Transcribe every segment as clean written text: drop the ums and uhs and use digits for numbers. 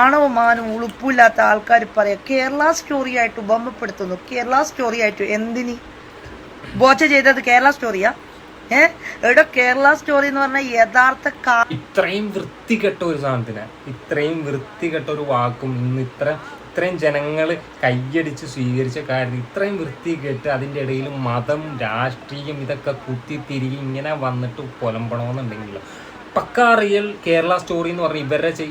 ആണവും മാനവും ഉളുപ്പില്ലാത്ത ആൾക്കാർ പറയാം കേരള സ്റ്റോറി ആയിട്ട് ഉപമപ്പെടുത്തുന്നു. കേരള സ്റ്റോറി ആയിട്ട് എന്തിന് ബോച്ച ചെയ്തത്? കേരള സ്റ്റോറിയാ? എവിടെ കേരള സ്റ്റോറി എന്ന് പറഞ്ഞാൽ യഥാർത്ഥ ഇത്രയും വൃത്തികെട്ട ഒരു സാധനത്തിന് ഇത്രയും വൃത്തികെട്ട ഒരു വാക്കും ഇന്ന് ഇത്രയും ജനങ്ങൾ കയ്യടിച്ച് സ്വീകരിച്ച കാര്യം ഇത്രയും വൃത്തികെട്ട് അതിൻ്റെ ഇടയിൽ മതം രാഷ്ട്രീയം ഇതൊക്കെ കുത്തിത്തിരികി ഇങ്ങനെ വന്നിട്ട് പുലമ്പണമെന്നുണ്ടെങ്കിൽ പക്കാ റിയൽ കേരള സ്റ്റോറി എന്ന് പറഞ്ഞാൽ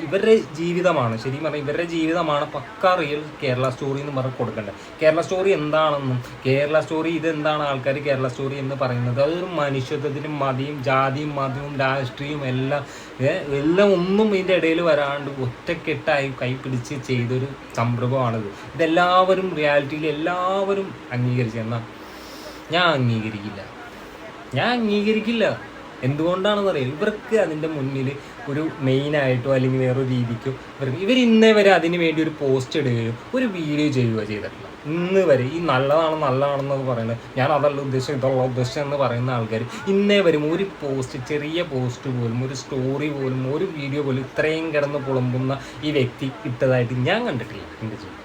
ഇവരുടെ ജീവിതമാണ്. ശരിക്കും പറഞ്ഞാൽ ഇവരുടെ ജീവിതമാണ് പക്കാ റിയൽ കേരള സ്റ്റോറി എന്ന് പറഞ്ഞ് കൊടുക്കേണ്ടത്. കേരള സ്റ്റോറി എന്താണെന്നും കേരള സ്റ്റോറി ഇതെന്താണ് ആൾക്കാർ കേരള സ്റ്റോറി എന്ന് പറയുന്നത്, അതൊരു മനുഷ്യത്വത്തിനും ജാതിയും മതവും രാഷ്ട്രീയവും എല്ലാം ഒന്നും ഇതിൻ്റെ ഇടയിൽ വരാണ്ട് ഒറ്റക്കെട്ടായി കൈപിടിച്ച് ചെയ്തൊരു സംരംഭമാണിത്. ഇതെല്ലാവരും റിയാലിറ്റിയിൽ എല്ലാവരും അംഗീകരിച്ചു. എന്നാൽ ഞാൻ അംഗീകരിക്കില്ല. എന്തുകൊണ്ടാണെന്ന് അറിയാം, ഇവർക്ക് അതിൻ്റെ മുന്നിൽ ഒരു മെയിനായിട്ടോ അല്ലെങ്കിൽ വേറൊരു രീതിക്കോ ഇവർ ഇന്നേ വരെ അതിന് വേണ്ടി ഒരു പോസ്റ്റ് ഇടുകയോ ഒരു വീഡിയോ ചെയ്യുകയോ ചെയ്തിട്ടില്ല. ഇന്ന് വരെ ഈ നല്ലതാണെന്നൊക്കെ പറയുന്നത് ഞാൻ അതല്ല ഉദ്ദേശം ഇതുള്ള ഉദ്ദേശം എന്ന് പറയുന്ന ആൾക്കാർ ഇന്നേ വരും ഒരു പോസ്റ്റ്, ചെറിയ പോസ്റ്റ് പോലും, ഒരു സ്റ്റോറി പോലും, ഒരു വീഡിയോ പോലും ഇത്രയും കിടന്ന് പുളമ്പുന്ന ഈ വ്യക്തി ഇട്ടതായിട്ട് ഞാൻ കണ്ടിട്ടില്ല എൻ്റെ ജീവിതം.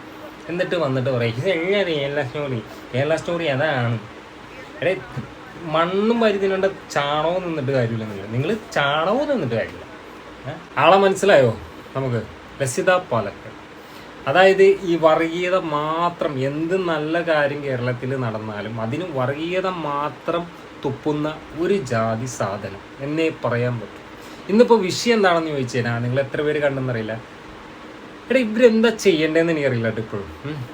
എന്നിട്ട് വന്നിട്ട് പറയും ഇതെങ്ങനെ കേരള സ്റ്റോറി അതാണ്. എടേ, മണ്ണും പരിധിനുണ്ട് ചാണകവും നിന്നിട്ട് കാര്യമില്ല. നിങ്ങൾ ചാണകവും നിന്നിട്ട് കാര്യമില്ല. ആളെ മനസ്സിലായോ നമുക്ക്? ലസിത പാലക്കൽ. അതായത് ഈ വർഗീയത മാത്രം, എന്ത് നല്ല കാര്യം കേരളത്തിൽ നടന്നാലും അതിന് വർഗീയത മാത്രം തുപ്പുന്ന ഒരു ജാതി സാധനം എന്നേ പറയാൻ പറ്റും. ഇന്നിപ്പോൾ വിഷയം എന്താണെന്ന് ചോദിച്ചു കഴിഞ്ഞാൽ നിങ്ങൾ എത്ര പേര് കണ്ടെന്നറിയില്ല. എടാ, ഇവരെന്താ ചെയ്യേണ്ടതെന്ന് എനിക്കറിയില്ല കേട്ടോ ഇപ്പോഴും.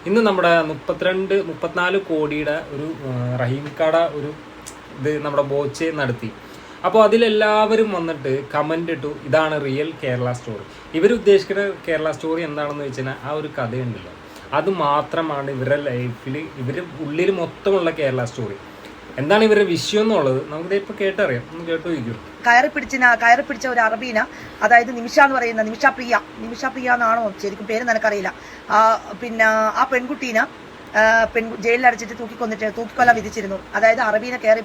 ഇന്ന് നമ്മുടെ 34 കോടിയുടെ ഒരു റഹീംകാട ഒരു ഇത് നമ്മുടെ ബോച്ചെ നടത്തി. അപ്പോൾ അതിലെല്ലാവരും വന്നിട്ട് കമൻ്റ് ഇട്ടു ഇതാണ് റിയൽ കേരള സ്റ്റോറി. ഇവരുദ്ദേശിക്കുന്ന കേരള സ്റ്റോറി എന്താണെന്ന് വെച്ച് കഴിഞ്ഞാൽ ആ ഒരു കഥയുണ്ടല്ലോ, അത് മാത്രമാണ് ഇവരുടെ ലൈഫിൽ ഇവരുടെ ഉള്ളിൽ മൊത്തമുള്ള കേരള സ്റ്റോറി. എന്താണ് ഇവരുടെ വിഷയം എന്നുള്ളത് നമുക്കിത് ഇപ്പോൾ കേട്ടറിയാം. ഒന്ന് കേട്ടു വയ്ക്കൂ. കയറി പിടിച്ച ഒരു അറബീന, അതായത് നിമിഷ എന്ന് പറയുന്ന നിമിഷ പ്രിയ എന്നാണോ ശരിക്കും പേര് നിനക്കറിയില്ല. പിന്നെ ആ പെൺകുട്ടീനെ ജയിലിലടച്ചിട്ട് തൂക്കിക്കൊല വിധിച്ചിരുന്നു. അതായത് അറബി കയറി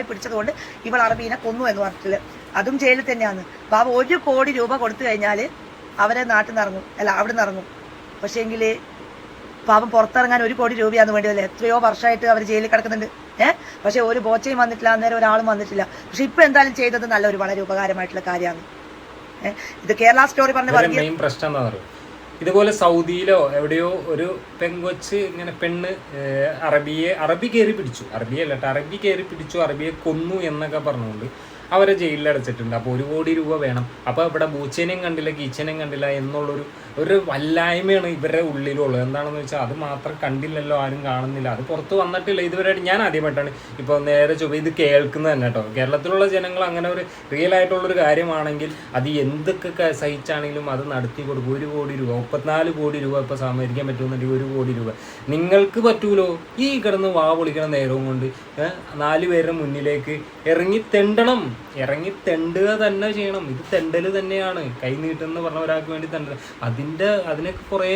പിടിച്ചതുകൊണ്ട് ഇവൾ അറബീനെ കൊന്നു എന്ന് പറഞ്ഞിട്ടില്ല. അതും ജയിലിൽ തന്നെയാണ്. പാവ 1 കോടി രൂപ കൊടുത്തു കഴിഞ്ഞാൽ അവരെ നാട്ടിൽ നിന്ന് ഇറങ്ങും, അല്ല അവിടെ നിന്ന് ഇറങ്ങും. പക്ഷേങ്കിൽ പാവം പുറത്തിറങ്ങാൻ 1 കോടി രൂപയാന്ന് വേണ്ടിയതല്ലേ? എത്രയോ വർഷമായിട്ട് അവർ ജയിലിൽ കിടക്കുന്നുണ്ട്. പക്ഷെ ഒരു ബോച്ചയും വന്നിട്ടില്ല, അന്നേരം ഒരാളും വന്നിട്ടില്ല. പക്ഷെ ഇപ്പൊ എന്തായാലും ചെയ്തത് നല്ലൊരു വളരെ ഉപകാരമായിട്ടുള്ള കാര്യമാണ്. ഇത് കേരള സ്റ്റോറി പറഞ്ഞ മെയിൻ പ്രശ്നം എന്താ പറയുക, ഇതുപോലെ സൗദിയിലോ എവിടെയോ ഒരു പെങ്കൊച്ച് ഇങ്ങനെ പെണ്ണ് അറബി കയറി പിടിച്ചു, അറബിയെ കൊന്നു എന്നൊക്കെ പറഞ്ഞുകൊണ്ട് അവരെ ജയിലിൽ അടച്ചിട്ടുണ്ട്. അപ്പോൾ 1 കോടി രൂപ വേണം. അപ്പോൾ ഇവിടെ ബൂച്ചനെയും കണ്ടില്ല കീച്ചനെയും കണ്ടില്ല എന്നുള്ളൊരു വല്ലായ്മയാണ് ഇവരുടെ ഉള്ളിലുള്ളത്. എന്താണെന്ന് വെച്ചാൽ അത് മാത്രം കണ്ടില്ലല്ലോ, ആരും കാണുന്നില്ല, അത് പുറത്ത് വന്നിട്ടില്ല ഇതുവരെയായിട്ട്. ഞാൻ ആദ്യമായിട്ടാണ് ഇപ്പോൾ നേരെ ഇത് കേൾക്കുന്നത് തന്നെ കേട്ടോ. കേരളത്തിലുള്ള ജനങ്ങൾ അങ്ങനെ ഒരു റിയൽ ആയിട്ടുള്ളൊരു കാര്യമാണെങ്കിൽ അത് എന്തൊക്കെ സഹിച്ചാണെങ്കിലും അത് നടത്തി കൊടുക്കും. 1 കോടി രൂപ, 34 കോടി രൂപ ഇപ്പോൾ സമാഹരിക്കാൻ പറ്റുമെന്നുണ്ടെങ്കിൽ 1 കോടി രൂപ നിങ്ങൾക്ക് പറ്റൂലോ? ഈ കിടന്ന് പൊളിക്കണ നേരവും കൊണ്ട് 4 പേരുടെ മുന്നിലേക്ക് ഇറങ്ങി തെണ്ടുക തന്നെ ചെയ്യണം. ഇത് തെണ്ടൽ തന്നെയാണ്. കൈ നീട്ടെന്ന് പറഞ്ഞ ഒരാൾക്ക് വേണ്ടി തെണ്ടൽ, അതിനൊക്കെ കുറേ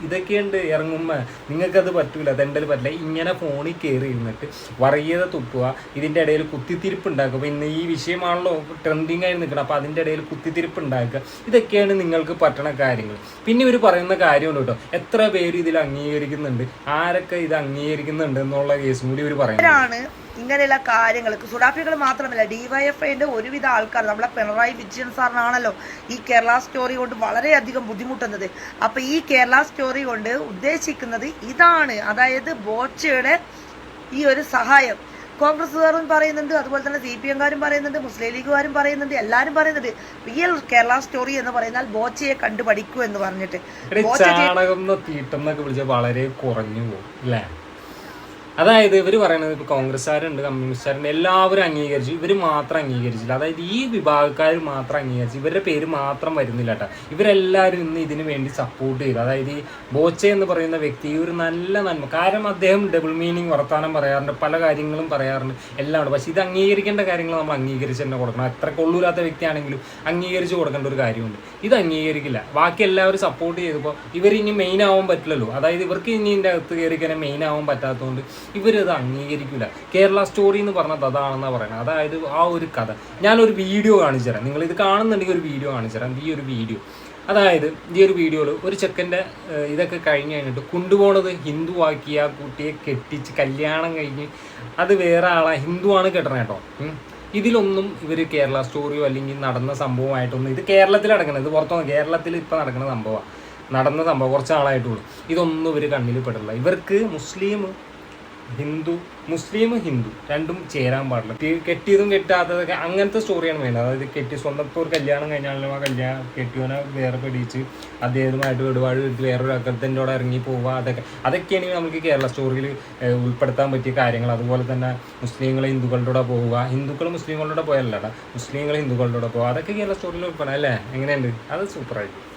ഇതൊക്കെയുണ്ട്. ഇറങ്ങുമ്പോൾ നിങ്ങൾക്കത് പറ്റൂല, തെണ്ടൽ പറ്റില്ല. ഇങ്ങനെ ഫോണിൽ കയറി ഇരുന്നിട്ട് വർഗീയത തുപ്പുക, ഇതിൻ്റെ ഇടയിൽ കുത്തിത്തിരിപ്പ് ഉണ്ടാക്കുക. അപ്പോൾ ഇന്ന് ഈ വിഷയമാണല്ലോ ട്രെൻഡിങ് ആയി നിൽക്കണം, അപ്പോൾ അതിൻ്റെ ഇടയിൽ കുത്തിത്തിരിപ്പ് ഉണ്ടാക്കുക. ഇതൊക്കെയാണ് നിങ്ങൾക്ക് പറ്റണ കാര്യങ്ങൾ. പിന്നെ ഇവർ പറയുന്ന കാര്യമുണ്ട് കേട്ടോ, എത്ര പേര് ഇതിൽ അംഗീകരിക്കുന്നുണ്ട്, ആരൊക്കെ ഇത് അംഗീകരിക്കുന്നുണ്ട് എന്നുള്ള കേസും കൂടി ഇവർ പറയുന്നത്. ഇങ്ങനെയുള്ള കാര്യങ്ങൾക്ക് സുഡാപ്പികൾ മാത്രമല്ല, ഡിവൈഎഫ്ഐന്റെ ഒരുവിധ ആൾക്കാർ, നമ്മളെ പിണറായി വിജയൻ സാറിനാണല്ലോ ഈ കേരള സ്റ്റോറി കൊണ്ട് വളരെയധികം ബുദ്ധിമുട്ടുന്നത്. അപ്പൊ ഈ കേരള സ്റ്റോറി കൊണ്ട് ഉദ്ദേശിക്കുന്നത് ഇതാണ്, അതായത് ബോച്ചയുടെ ഈ ഒരു സഹായം കോൺഗ്രസ്സുകാരും പറയുന്നുണ്ട്, അതുപോലെ തന്നെ CPM-കാരും പറയുന്നുണ്ട്, മുസ്ലിം ലീഗുകാരും പറയുന്നുണ്ട്, എല്ലാവരും പറയുന്നുണ്ട് റിയൽ കേരള സ്റ്റോറി എന്ന് പറയുന്നാൽ ബോച്ചയെ കണ്ടു പഠിക്കൂ എന്ന് പറഞ്ഞിട്ട്. വളരെ കുറഞ്ഞു പോകും അല്ലേ? അതായത് ഇവർ പറയുന്നത് ഇപ്പോൾ കോൺഗ്രസ്സുകാരുണ്ട്, കമ്മ്യൂണിസ്റ്റുകാരുണ്ട്, എല്ലാവരും അംഗീകരിച്ചു, ഇവർ മാത്രം അംഗീകരിച്ചില്ല. അതായത് ഈ വിഭാഗക്കാർ മാത്രം അംഗീകരിച്ചു, ഇവരുടെ പേര് മാത്രം വരുന്നില്ല കേട്ടോ. ഇവരെല്ലാവരും ഇന്ന് ഇതിനു വേണ്ടി സപ്പോർട്ട് ചെയ്തു. അതായത് ഈ ബോച്ചെ എന്ന് പറയുന്ന വ്യക്തി ഒരു നല്ല നന്മ, കാരണം അദ്ദേഹം ഡബിൾ മീനിങ് വർത്താനം പറയാറുണ്ട്, പല കാര്യങ്ങളും പറയാറുണ്ട്, എല്ലാം ഉണ്ട്. പക്ഷെ ഇത് അംഗീകരിക്കേണ്ട കാര്യങ്ങൾ നമ്മൾ അംഗീകരിച്ച് തന്നെ കൊടുക്കണം. എത്ര കൊള്ളൂലാത്ത വ്യക്തിയാണെങ്കിലും അംഗീകരിച്ച് കൊടുക്കേണ്ട ഒരു കാര്യമുണ്ട്. ഇത് അംഗീകരിക്കില്ല. ബാക്കി എല്ലാവരും സപ്പോർട്ട് ചെയ്തപ്പോൾ ഇവരിനി മെയിൻ ആവാൻ പറ്റില്ലല്ലോ. അതായത് ഇവർക്ക് ഇനി ഇതിൻ്റെ അകത്ത് കയറിക്കാൻ മെയിൻ ആവാൻ പറ്റാത്തതുകൊണ്ട് ഇവരത് അംഗീകരിക്കില്ല. കേരള സ്റ്റോറി എന്ന് പറഞ്ഞത് അതാണെന്നാണ് പറയുന്നത്. അതായത് ആ ഒരു കഥ ഞാനൊരു വീഡിയോ കാണിച്ചു തരാം. നിങ്ങൾ ഇത് കാണുന്നുണ്ടെങ്കിൽ ഒരു വീഡിയോ കാണിച്ചു തരാം. ഈ ഒരു വീഡിയോ അതായത് ഈ ഒരു വീഡിയോയിൽ ഒരു ചെക്കൻ്റെ ഇതൊക്കെ കഴിഞ്ഞ് കഴിഞ്ഞിട്ട് കൊണ്ടുപോണത് ഹിന്ദു ആക്കി ആ കുട്ടിയെ കെട്ടിച്ച് കല്യാണം കഴിഞ്ഞ് അത് വേറെ ആളാ ഹിന്ദുവാണ് കെട്ടണം കേട്ടോ. ഇതിലൊന്നും ഇവർ കേരള സ്റ്റോറിയോ അല്ലെങ്കിൽ നടന്ന സംഭവമായിട്ടൊന്നും, ഇത് കേരളത്തിൽ നടക്കുന്നത്, ഇത് പുറത്തൊന്നും, കേരളത്തിൽ ഇപ്പോൾ നടക്കുന്ന സംഭവമാണ്, നടന്ന സംഭവം കുറച്ച് ആളായിട്ടുള്ളൂ. ഇതൊന്നും ഇവർ കണ്ണിൽ പെടില്ല. ഇവർക്ക് മുസ്ലിം ഹിന്ദു രണ്ടും ചേരാൻ പാടില്ല. കെട്ടിയതും കെട്ടാത്തതൊക്കെ അങ്ങനത്തെ സ്റ്റോറിയാണ് വേണ്ടത്. അതായത് കെട്ടി സ്വന്തത്തെ ഒരു കല്യാണം കഴിഞ്ഞാലും ആ കെട്ടിയവനെ വേറെ പിടിച്ച് അദ്ദേഹവുമായിട്ട് ഒരുപാട് വേറൊരു അക്കത്തിൻ്റെ കൂടെ ഇറങ്ങി പോവുക, അതൊക്കെയാണെങ്കിൽ നമുക്ക് കേരള സ്റ്റോറിയിൽ ഉൾപ്പെടുത്താൻ പറ്റിയ കാര്യങ്ങൾ. അതുപോലെ തന്നെ മുസ്ലിങ്ങൾ ഹിന്ദുക്കളുടെ കൂടെ പോവുക, ഹിന്ദുക്കൾ മുസ്ലിങ്ങളുടെ കൂടെ പോയല്ലടാ, മുസ്ലിങ്ങൾ ഹിന്ദുക്കളുടെ കൂടെ പോവുക, അതൊക്കെ കേരള സ്റ്റോറിയിൽ ഉൾപ്പെടാം അല്ലേ? എങ്ങനെയുണ്ട്? അത് സൂപ്പറായിരിക്കും.